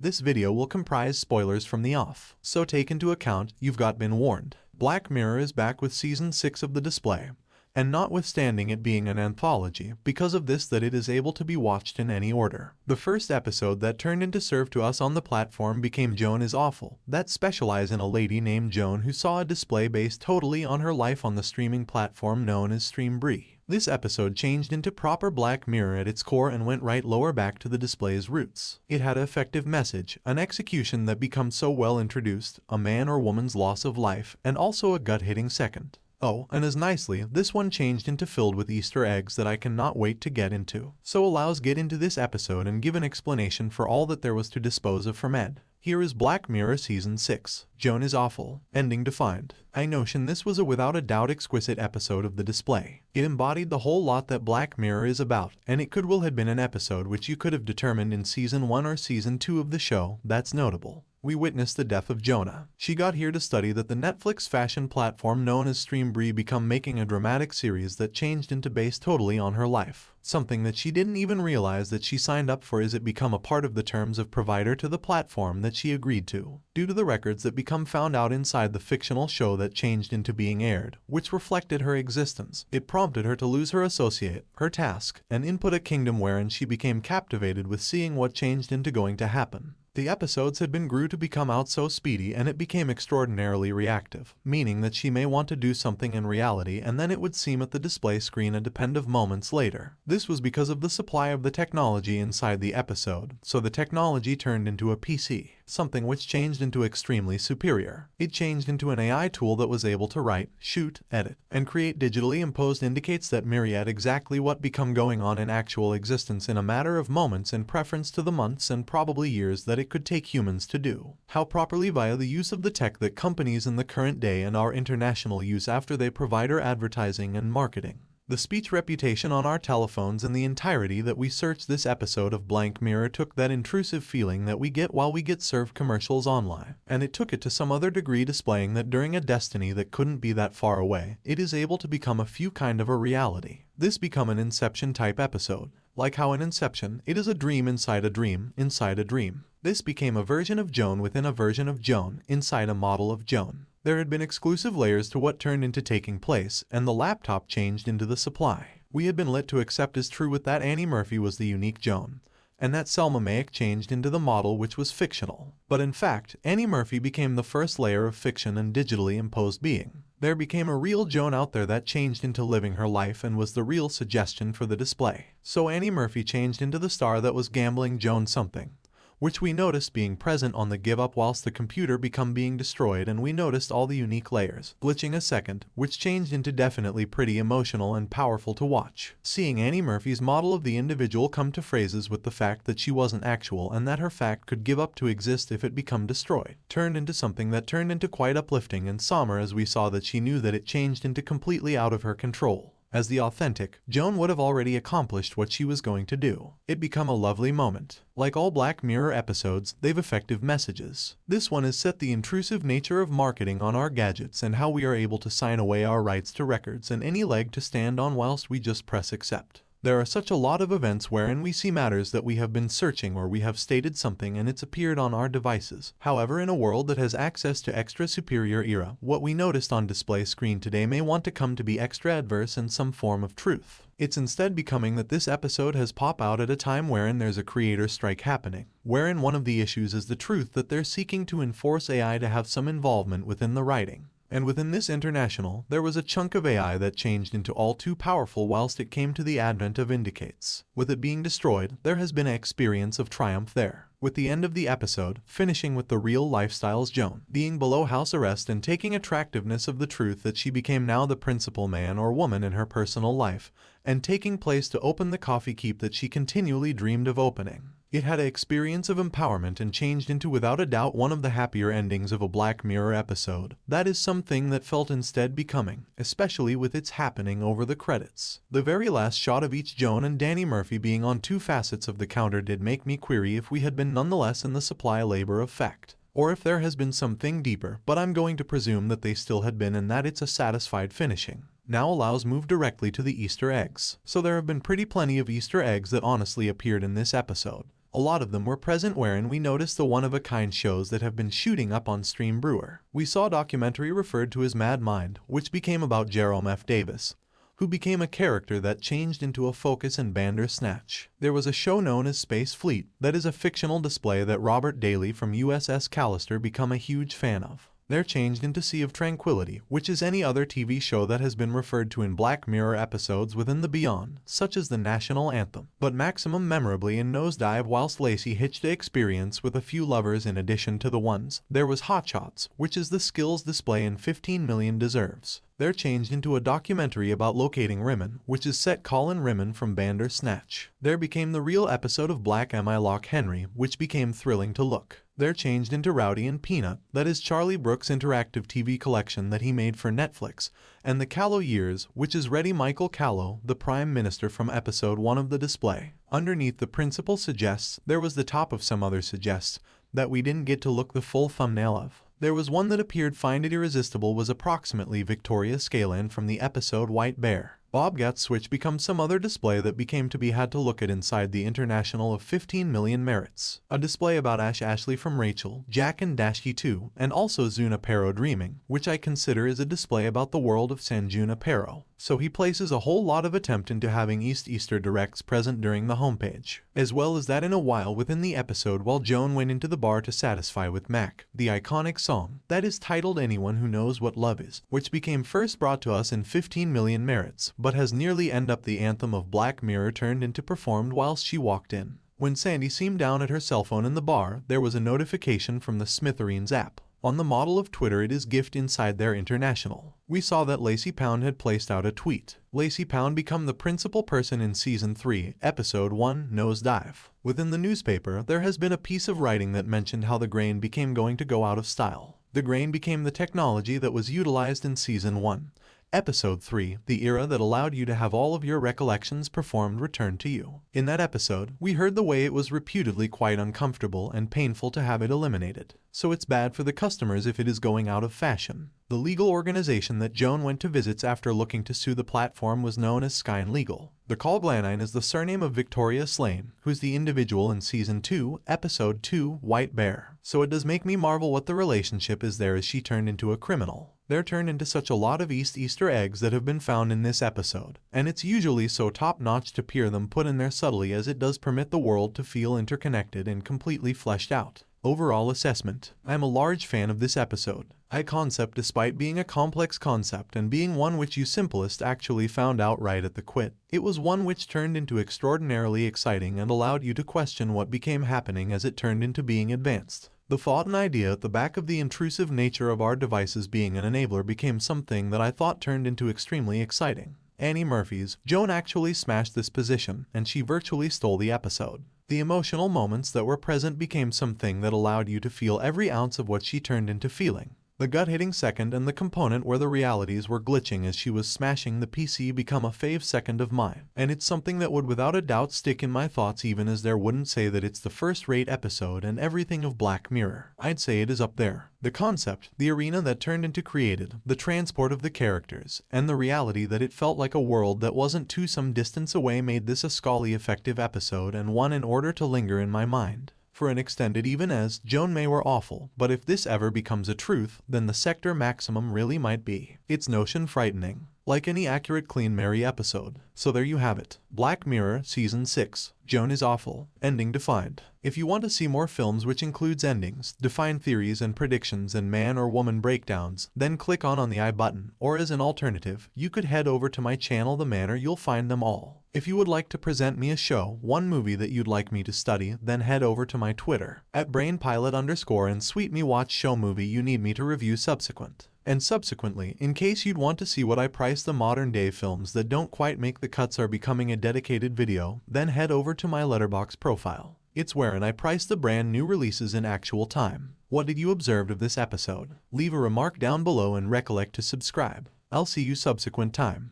This video will comprise spoilers from the off, so take into account you've been warned. Black Mirror is back with Season 6 of The Display, and notwithstanding it being an anthology, because of this that it is able to be watched in any order. The first episode that turned into serve to us on the platform became Joan is Awful, that specialize in a lady named Joan who saw a display based totally on her life on the streaming platform known as Streambree. This episode changed into proper Black Mirror at its core and went right lower back to the display's roots. It had an effective message, an execution that becomes so well introduced, a man or woman's loss of life, and also a gut-hitting second. Oh, and as nicely, this one changed into filled with Easter eggs that I cannot wait to get into. So allows get into this episode and give an explanation for all that there was to dispose of from Ed. Here is Black Mirror Season 6. Joan is Awful. Ending defined. I notion this was a without a doubt exquisite episode of The Display. It embodied the whole lot that Black Mirror is about, and it could well have been an episode which you could have determined in Season 1 or Season 2 of the show. That's notable. We witnessed the death of Jonah. She got here to study that the Netflix fashion platform known as Streambree become making a dramatic series that changed into based totally on her life. Something that she didn't even realize that she signed up for as it become a part of the terms of provider to the platform that she agreed to. Due to the records that become found out inside the fictional show that changed into being aired, which reflected her existence, it prompted her to lose her associate, her task, and input a kingdom wherein she became captivated with seeing what changed into going to happen. The episodes had been grew to become out so speedy and it became extraordinarily reactive, meaning that she may want to do something in reality and then it would seem at the display screen a depend of moments later. This was because of the supply of the technology inside the episode, so the technology turned into a PC, something which changed into extremely superior. It changed into an AI tool that was able to write, shoot, edit, and create digitally imposed indicates that myriad exactly what become going on in actual existence in a matter of moments in preference to the months and probably years that it could take humans to do. How properly via the use of the tech that companies in the current day and our international use after they provide our advertising and marketing. The speech reputation on our telephones and the entirety that we search this episode of Blank Mirror took that intrusive feeling that we get while we get served commercials online, and it took it to some other degree displaying that during a destiny that couldn't be that far away, it is able to become a few kind of a reality. This become an Inception type episode. Like how in Inception, it is a dream inside a dream, inside a dream. This became a version of Joan within a version of Joan, inside a model of Joan. There had been exclusive layers to what turned into taking place, and the laptop changed into the supply. We had been led to accept as true with that Annie Murphy was the unique Joan, and that Selma Mayek changed into the model which was fictional. But in fact, Annie Murphy became the first layer of fiction and digitally imposed being. There became a real Joan out there that changed into living her life and was the real suggestion for the display. So Annie Murphy changed into the star that was gambling Joan something, which we noticed being present on the give up whilst the computer become being destroyed, and we noticed all the unique layers, glitching a second, which changed into definitely pretty emotional and powerful to watch. Seeing Annie Murphy's model of the individual come to phrases with the fact that she wasn't actual and that her fact could give up to exist if it become destroyed, turned into something that turned into quite uplifting and somber as we saw that she knew that it changed into completely out of her control. As the authentic, Joan would have already accomplished what she was going to do. It become a lovely moment. Like all Black Mirror episodes, they've effective messages. This one has set the intrusive nature of marketing on our gadgets and how we are able to sign away our rights to records and any leg to stand on whilst we just press accept. There are such a lot of events wherein we see matters that we have been searching or we have stated something and it's appeared on our devices. However, in a world that has access to extra superior era, what we noticed on display screen today may want to come to be extra adverse in some form of truth. It's instead becoming that this episode has pop out at a time wherein there's a creator strike happening, wherein one of the issues is the truth that they're seeking to enforce AI to have some involvement within the writing. And within this international, there was a chunk of AI that changed into all too powerful whilst it came to the advent of indicates. With it being destroyed, there has been an experience of triumph there. With the end of the episode, finishing with the real lifestyle's Joan being below house arrest and taking attractiveness of the truth that she became now the principal man or woman in her personal life, and taking place to open the coffee keep that she continually dreamed of opening. It had an experience of empowerment and changed into without a doubt one of the happier endings of a Black Mirror episode. That is something that felt instead becoming, especially with its happening over the credits. The very last shot of each Joan and Danny Murphy being on two facets of the counter did make me query if we had been nonetheless in the supply labor of fact, or if there has been something deeper, but I'm going to presume that they still had been and that it's a satisfied finishing. Now allows move directly to the Easter eggs. So there have been pretty plenty of Easter eggs that honestly appeared in this episode. A lot of them were present wherein we noticed the one-of-a-kind shows that have been shooting up on Stream Brewer. We saw a documentary referred to as Mad Mind, which became about Jerome F. Davis, who became a character that changed into a Focus and Bandersnatch. There was a show known as Space Fleet that is a fictional display that Robert Daly from USS Callister became a huge fan of. They're changed into Sea of Tranquility, which is any other TV show that has been referred to in Black Mirror episodes within the Beyond, such as the National Anthem, but maximum memorably in Nosedive whilst Lacey hitched the experience with a few lovers in addition to the ones. There was Hotshots, which is the skills display in 15 Million Deserves. They're changed into a documentary about locating Rimmon, which is set Colin Rimmon from Bandersnatch. There became the real episode of Black M.I. Lock Henry, which became thrilling to look. They're changed into Rowdy and Peanut, that is Charlie Brooks' interactive TV collection that he made for Netflix, and the Callow Years, which is Reddy Michael Callow, the Prime Minister from episode 1 of the display. Underneath the principal suggests, there was the top of some other suggests, that we didn't get to look the full thumbnail of. There was one that appeared find it irresistible was approximately Victoria Scalan from the episode White Bear. Bob Got Switch becomes some other display that became to be had to look at inside the International of 15 Million Merits. A display about Ash Ashley from Rachel, Jack and Dashki 2, and also Junipero Dreaming, which I consider is a display about the world of San Junipero. So he places a whole lot of attempt into having Easter directs present during the homepage, as well as that in a while within the episode while Joan went into the bar to satisfy with Mac, the iconic song that is titled Anyone Who Knows What Love Is, which became first brought to us in 15 Million Merits, but has nearly end up the anthem of Black Mirror turned into performed whilst she walked in. When Sandy seemed down at her cell phone in the bar, there was a notification from the Smithereens app. On the model of Twitter it is gift inside their International. We saw that Lacey Pound had placed out a tweet. Lacey Pound become the principal person in Season 3, Episode 1, Nosedive. Within the newspaper, there has been a piece of writing that mentioned how the grain became going to go out of style. The grain became the technology that was utilized in Season 1. Episode 3, the era that allowed you to have all of your recollections performed returned to you. In that episode, we heard the way it was reputedly quite uncomfortable and painful to have it eliminated. So it's bad for the customers if it is going out of fashion. The legal organization that Joan went to visits after looking to sue the platform was known as Skyn Legal. The Colglanine is the surname of Victoria Slane, who's the individual in Season 2, Episode 2, White Bear. So it does make me marvel what the relationship is there as she turned into a criminal. They're turned into such a lot of Easter eggs that have been found in this episode, and it's usually so top-notch to peer them put in there subtly as it does permit the world to feel interconnected and completely fleshed out. Overall assessment. I am a large fan of this episode. High concept despite being a complex concept and being one which you simplest actually found out right at the quit. It was one which turned into extraordinarily exciting and allowed you to question what became happening as it turned into being advanced. The thought and idea at the back of the intrusive nature of our devices being an enabler became something that I thought turned into extremely exciting. Annie Murphy's Joan actually smashed this position, and she virtually stole the episode. The emotional moments that were present became something that allowed you to feel every ounce of what she turned into feeling. The gut-hitting second and the component where the realities were glitching as she was smashing the PC become a fave second of mine, and it's something that would without a doubt stick in my thoughts even as there wouldn't say that it's the first-rate episode and everything of Black Mirror. I'd say it is up there. The concept, the arena that turned into created, the transport of the characters, and the reality that it felt like a world that wasn't too some distance away made this a scully effective episode and one in order to linger in my mind. For an extended even as Joan May were awful, but if this ever becomes a truth, then the sector maximum really might be. Its notion frightening. Like any accurate Clean Mary episode. So there you have it. Black Mirror Season 6. Joan is awful. Ending defined. If you want to see more films which includes endings, defined theories and predictions and man or woman breakdowns, then click on the I button, or as an alternative, you could head over to my channel The Manor, you'll find them all. If you would like to present me a show, one movie that you'd like me to study, then head over to my Twitter, @brainpilot_ and tweet me watch show movie you need me to review subsequent. And subsequently, in case you'd want to see what I price the modern day films that don't quite make the cuts are becoming a dedicated video, then head over to my Letterboxd profile. It's wherein I price the brand new releases in actual time. What did you observe of this episode? Leave a remark down below and recollect to subscribe. I'll see you subsequent time.